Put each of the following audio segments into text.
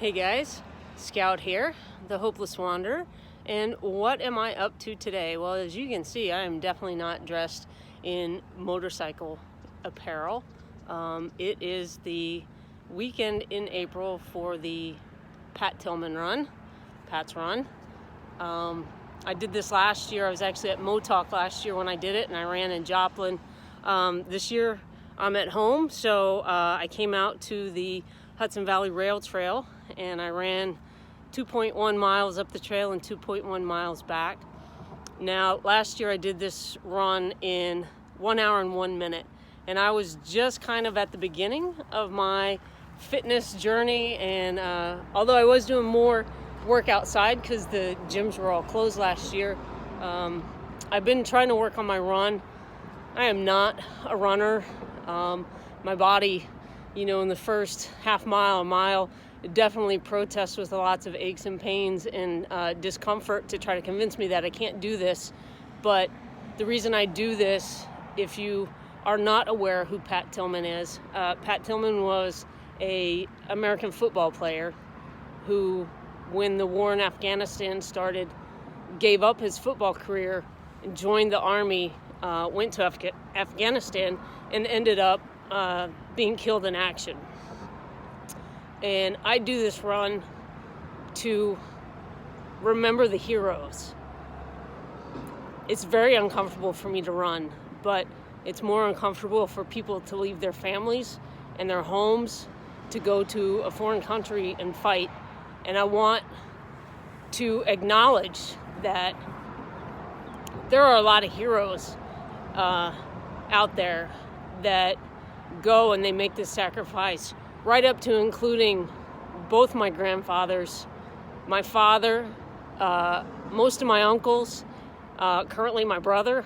Hey guys, Scout here, the Hopeless Wanderer, and what am I up to today? Well, as you can see, I am definitely not dressed in motorcycle apparel. It is the weekend in April for the Pat Tillman Run, Pat's Run. I did this last year. I was actually at Motalk last year when I did it, and I ran in Joplin. This year I'm at home, so I came out to the Hudson Valley Rail Trail, and I ran 2.1 miles up the trail and 2.1 miles back. Now, last year I did this run in 1 hour and 1 minute, and I was just kind of at the beginning of my fitness journey, and although I was doing more work outside because the gyms were all closed last year, I've been trying to work on my run. I am not a runner. My body, in the first half mile, a mile, it definitely protests with lots of aches and pains and discomfort to try to convince me that I can't do this. But the reason I do this, if you are not aware who Pat Tillman is, Pat Tillman was an American football player who, when the war in Afghanistan started, gave up his football career and joined the army, went to Afghanistan, and ended up being killed in action. And I do this run to remember the heroes. It's very uncomfortable for me to run, but it's more uncomfortable for people to leave their families and their homes to go to a foreign country and fight. And I want to acknowledge that there are a lot of heroes out there that go and they make this sacrifice, right up to including both my grandfathers, my father, most of my uncles, currently my brother.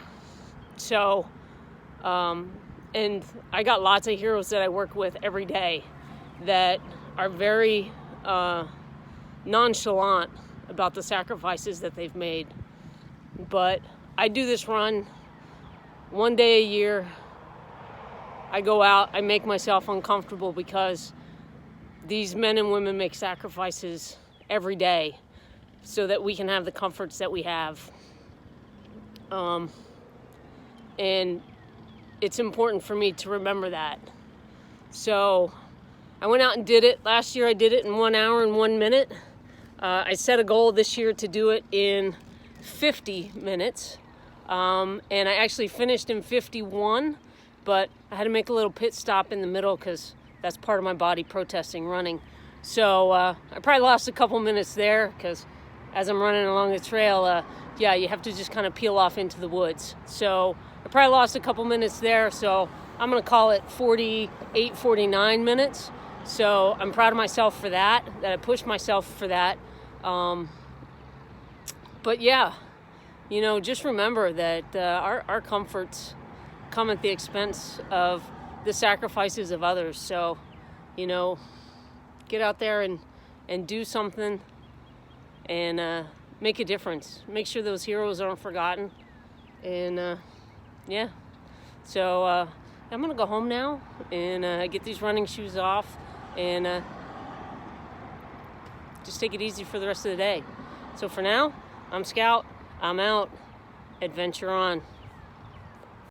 So, and I got lots of heroes that I work with every day that are very nonchalant about the sacrifices that they've made. But I do this run one day a year. I go out, I make myself uncomfortable because these men and women make sacrifices every day so that we can have the comforts that we have. And it's important for me to remember that. So I went out and did it. Last year I did it in 1 hour and 1 minute. I set a goal this year to do it in 50 minutes. And I actually finished in 51. But I had to make a little pit stop in the middle because that's part of my body protesting running. So I probably lost a couple minutes there because as I'm running along the trail, you have to just kind of peel off into the woods. So I probably lost a couple minutes there. So I'm going to call it 48, 49 minutes. So I'm proud of myself for that I pushed myself for that. But yeah, just remember that our comforts come at the expense of the sacrifices of others. So, get out there and do something and make a difference. Make sure those heroes aren't forgotten. And so I'm gonna go home now and get these running shoes off and just take it easy for the rest of the day. So for now, I'm Scout. I'm out. Adventure on.